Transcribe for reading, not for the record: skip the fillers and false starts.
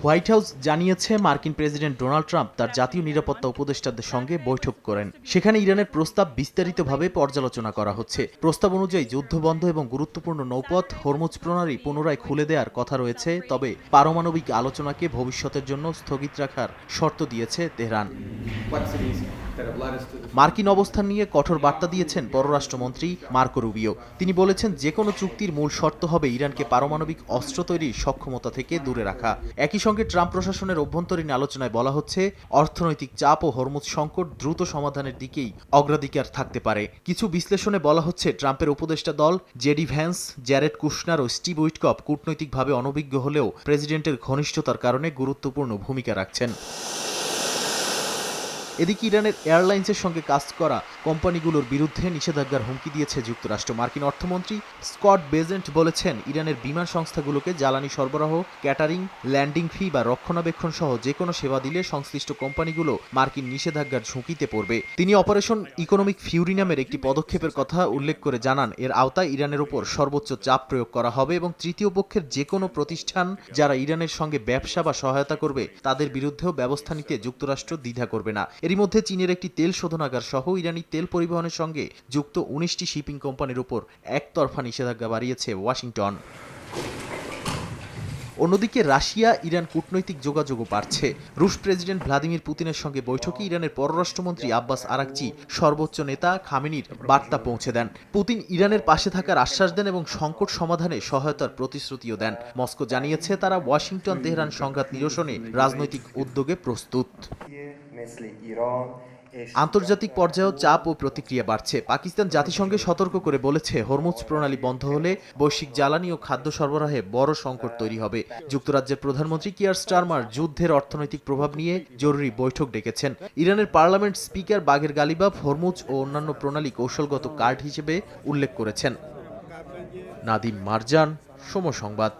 White house জানিয়েছে মার্কিন president Donald Trump তার জাতীয় নিরাপত্তা উপদেষ্টাদের সঙ্গে বৈঠক করেন। সেখানে ইরানের প্রস্তাব বিস্তারিতভাবে পর্যালোচনা করা হচ্ছে। প্রস্তাব অনুযায়ী যুদ্ধবন্ধ এবং গুরুত্বপূর্ণ নৌপথ হরমুজ প্রণালী পুনরায় খুলে দেওয়ার কথা রয়েছে, তবে পারমাণবিক আলোচনাকে ভবিষ্যতের জন্য স্থগিত রাখার শর্ত দিয়েছে তেহরান। মার্কিন অবস্থান নিয়ে কঠোর বার্তা দিয়েছেন পররাষ্ট্রমন্ত্রী মার্কো রুবিও। তিনি বলেছেন, যে কোনো চুক্তির মূল শর্ত হবে ইরানকে পারমাণবিক অস্ত্র তৈরির সক্ষমতা থেকে দূরে রাখা। একই সঙ্গে ট্রাম্প প্রশাসনের অভ্যন্তরীণ আলোচনায় বলা হচ্ছে, অর্থনৈতিক চাপ ও হরমুজ সংকট দ্রুত সমাধানের দিকেই অগ্রাধিকার থাকতে পারে। কিছু বিশ্লেষণে বলা হচ্ছে, ট্রাম্পের উপদেষ্টা দল জেডি ভ্যান্স, জ্যারেড কুশনার ও স্টিভ উইটকফ কূটনৈতিকভাবে অনভিজ্ঞ হলেও প্রেসিডেন্টের ঘনিষ্ঠতার কারণে গুরুত্বপূর্ণ ভূমিকা রাখছেন। এদিকে ইরানের এয়ারলাইন্সের সঙ্গে কাজ করা কোম্পানিগুলোর বিরুদ্ধে নিষেধাজ্ঞার হুমকি দিয়েছে যুক্তরাষ্ট্র। মার্কিন অর্থমন্ত্রী স্কট বেজেন্ট বলেছেন, ইরানের বিমান সংস্থাগুলোকে জ্বালানি সরবরাহ, ক্যাটারিং, ল্যান্ডিং ফি বা রক্ষণাবেক্ষণ সহ যে কোনো সেবা দিলে সংশ্লিষ্ট কোম্পানিগুলো মার্কিন নিষেধাজ্ঞার ঝুঁকিতে পড়বে। তিনি অপারেশন ইকোনমিক ফিউরি নামের একটি পদক্ষেপের কথা উল্লেখ করে জানান, এর আওতায় ইরানের উপর সর্বোচ্চ চাপ প্রয়োগ করা হবে এবং তৃতীয় পক্ষের যে কোনো প্রতিষ্ঠান যারা ইরানের সঙ্গে ব্যবসা বা সহায়তা করবে তাদের বিরুদ্ধেও ব্যবস্থা নিতে যুক্তরাষ্ট্র দ্বিধা করবে না। এরই মধ্যে চীনের একটি তেল শোধনাগার সহ ইরানি তেল পরিবহনের সঙ্গে যুক্ত 19টি শিপিং কোম্পানির উপর একতরফা নিষেধাজ্ঞা বাড়িয়েছে ওয়াশিংটন। অন্যদিকে রাশিয়া ইরান কূটনৈতিক যোগাযোগও বাড়ছে। রুশ প্রেসিডেন্ট ভ্লাদিমির পুতিনের সঙ্গে বৈঠকে ইরানের পররাষ্ট্রমন্ত্রী আব্বাস আরাকচি সর্বোচ্চ নেতা খামেনির বার্তা পৌঁছে দেন। পুতিন ইরানের পাশে থাকার আশ্বাস দেন এবং সংকট সমাধানে সহায়তার প্রতিশ্রুতিও দেন। মস্কো জানিয়েছে, তারা ওয়াশিংটন তেহরান সংঘাত নিরসনে রাজনৈতিক উদ্যোগে প্রস্তুত। আন্তর্জাতিক পর্যায়েও চাপ ও প্রতিক্রিয়া বাড়ছে। পাকিস্তান জাতিসংঘে সতর্ক করে বলেছে, হরমুজ প্রণালী বন্ধ হলে বৈশ্বিক জ্বালানি ও খাদ্য সরবরাহে বড় সংকট তৈরি হবে। যুক্তরাজ্যের প্রধানমন্ত্রী কিয়ার স্টারমার যুদ্ধের অর্থনৈতিক প্রভাব নিয়ে জরুরি বৈঠক ডেকেছেন। ইরানের পার্লামেন্ট স্পিকার বাগের গালিবাফ হরমুজ ও অন্যান্য প্রণালী কৌশলগত কার্ড হিসেবে উল্লেখ করেছেন। নাদিম মারজান, সময় সংবাদ।